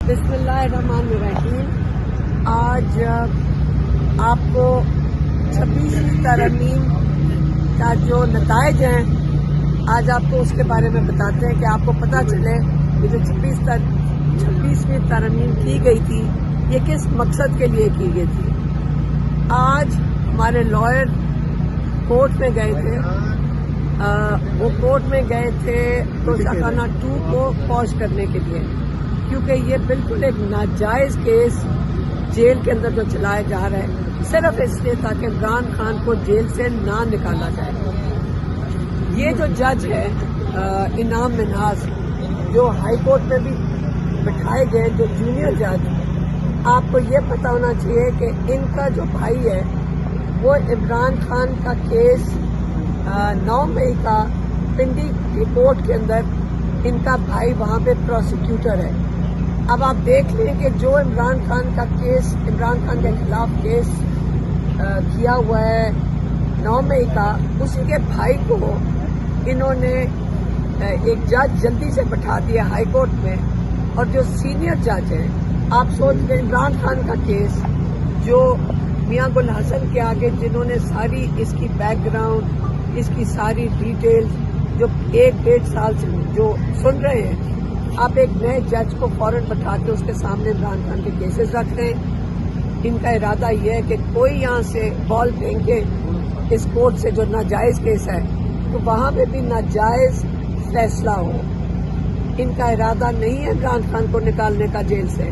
بسم اللہ الرحمن الرحیم۔ آج آپ کو 26ویں ترمیم کا جو نتائج ہیں آج آپ کو اس کے بارے میں بتاتے ہیں کہ آپ کو پتہ چلے کہ جو 26ویں ترمیم کی گئی تھی یہ کس مقصد کے لیے کی گئی تھی۔ آج ہمارے لائر کورٹ میں گئے تھے، وہ کورٹ میں گئے تھے توشہ خانہ 2 کو پوش کرنے کے لیے، کیونکہ یہ بالکل ایک ناجائز کیس جیل کے اندر جو چلایا جا رہا ہے صرف اس لیے تاکہ عمران خان کو جیل سے نہ نکالا جائے۔ یہ جو جج ہے انعام منہاس جو ہائی کورٹ میں بھی بٹھائے گئے، جو جونیئر جج، آپ کو یہ پتہ ہونا چاہیے کہ ان کا جو بھائی ہے وہ عمران خان کا کیس 9 مئی کا پنڈی کی کورٹ کے اندر ان کا بھائی وہاں پہ پروسیکیوٹر ہے۔ اب آپ دیکھ لیں کہ جو عمران خان کے خلاف کیس کیا ہوا ہے 9 مئی کا، اسی کے بھائی کو انہوں نے ایک جج جلدی سے بٹھا دیا ہائی کورٹ میں، اور جو سینئر جج ہیں، آپ سوچ لیں عمران خان کا کیس جو میاں گل حسن کے آگے جنہوں نے ساری اس کی بیک گراؤنڈ، اس کی ساری ڈیٹیلز جو 1-1.5 سال سے جو سن رہے ہیں، آپ ایک نئے جج کو فوراً بٹھا کے اس کے سامنے عمران خان کے کیسز رکھ رہے ہیں۔ ان کا ارادہ یہ ہے کہ کوئی یہاں سے بال پھینکے اس کورٹ سے جو ناجائز کیس ہے تو وہاں پہ بھی ناجائز فیصلہ ہو۔ ان کا ارادہ نہیں ہے عمران خان کو نکالنے کا جیل سے،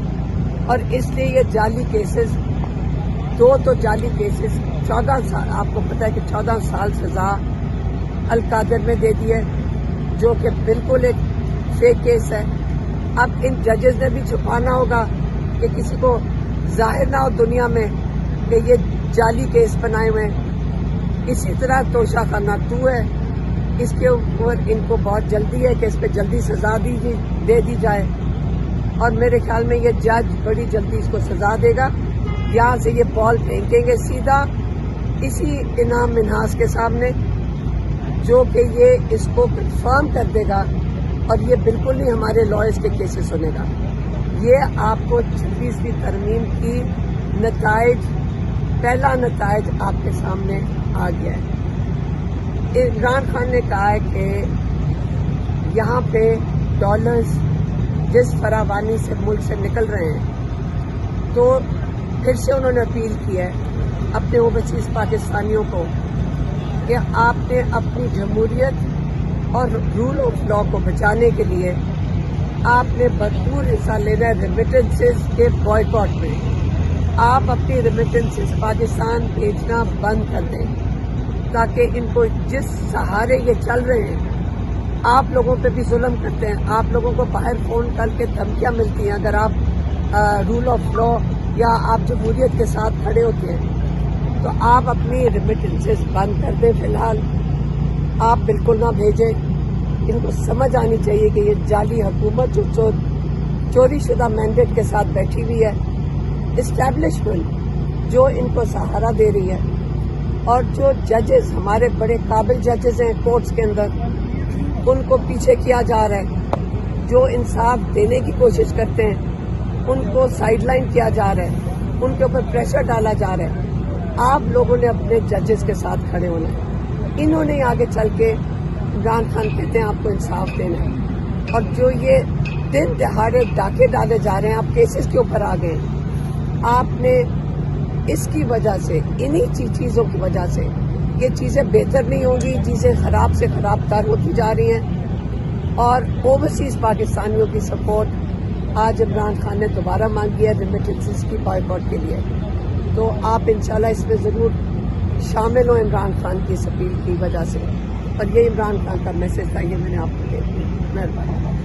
اور اس لیے یہ جعلی کیسز، 2 جعلی کیسز 14 سال، آپ کو پتہ ہے کہ 14 سال سزا القادر میں دے دی ہے، جو کہ بالکل ایک فیک کیس ہے۔ اب ان ججز نے بھی چھپانا ہوگا کہ کسی کو ظاہر نہ ہو دنیا میں کہ یہ جعلی کیس بنائے ہوئے ہیں۔ اسی طرح توشہ خانہ 2 ہے، اس کے اوپر ان کو بہت جلدی ہے کہ اس پہ جلدی سزا دے دی جائے، اور میرے خیال میں یہ جج بڑی جلدی اس کو سزا دے گا۔ یہاں سے یہ بال پھینکیں گے سیدھا اسی انعام منہاس کے سامنے، جو کہ یہ اس کو کنفرم کر دے گا، اور یہ بالکل نہیں ہمارے لائرز کے کیسز سنے گا۔ یہ آپ کو 26ویں ترمیم کی نتائج، پہلا نتائج آپ کے سامنے آ گیا ہے۔ عمران خان نے کہا ہے کہ یہاں پہ ڈالرز جس فراوانی سے ملک سے نکل رہے ہیں، تو پھر سے انہوں نے اپیل کی ہے اپنے اوورسیز پاکستانیوں کو کہ آپ نے اپنی جمہوریت اور رول آف لا کو بچانے کے لیے آپ نے بھرپور حصہ لینا ہے ریمیٹنسز کے بائیکاٹ میں۔ آپ اپنی ریمیٹنسز پاکستان بھیجنا بند کر دیں، تاکہ ان کو جس سہارے یہ چل رہے ہیں، آپ لوگوں پہ بھی ظلم کرتے ہیں، آپ لوگوں کو باہر فون کر کے دھمکیاں ملتی ہیں اگر آپ رول آف لا یا آپ جمہوریت کے ساتھ کھڑے ہوتے ہیں، تو آپ اپنی ریمیٹنسز بند کر دیں۔ فی الحال آپ بالکل نہ بھیجیں۔ ان کو سمجھ آنی چاہیے کہ یہ جعلی حکومت جو چوری شدہ مینڈیٹ کے ساتھ بیٹھی ہوئی ہے، اسٹیبلشمنٹ جو ان کو سہارا دے رہی ہے، اور جو ججز ہمارے بڑے قابل ججز ہیں کورٹس کے اندر، ان کو پیچھے کیا جا رہا ہے۔ جو انصاف دینے کی کوشش کرتے ہیں ان کو سائیڈ لائن کیا جا رہا ہے، ان کے اوپر پریشر ڈالا جا رہا ہے۔ آپ لوگوں نے اپنے ججز کے ساتھ کھڑے ہونا ہے۔ انہوں نے آگے چل کے عمران خان کہتے ہیں آپ کو انصاف دینا ہے، اور جو یہ دن دہاڑے ڈاکے ڈالے جا رہے ہیں، آپ کیسز کے اوپر آ گئے ہیں۔ آپ نے اس کی وجہ سے، انہی چیزوں کی وجہ سے یہ چیزیں بہتر نہیں ہوں گی، چیزیں خراب سے خراب تر ہوتی جا رہی ہیں، اور اوورسیز پاکستانیوں کی سپورٹ آج عمران خان نے دوبارہ مانگی ہے ریمیٹنسز کی بائیکاٹ کے لیے۔ تو آپ انشاءاللہ اس میں ضرور شامل ہوں عمران خان کی اس اپیل کی وجہ سے، اور یہ عمران خان کا میسج تھا، یہ میں نے آپ کو دے دیا۔ مہربانی۔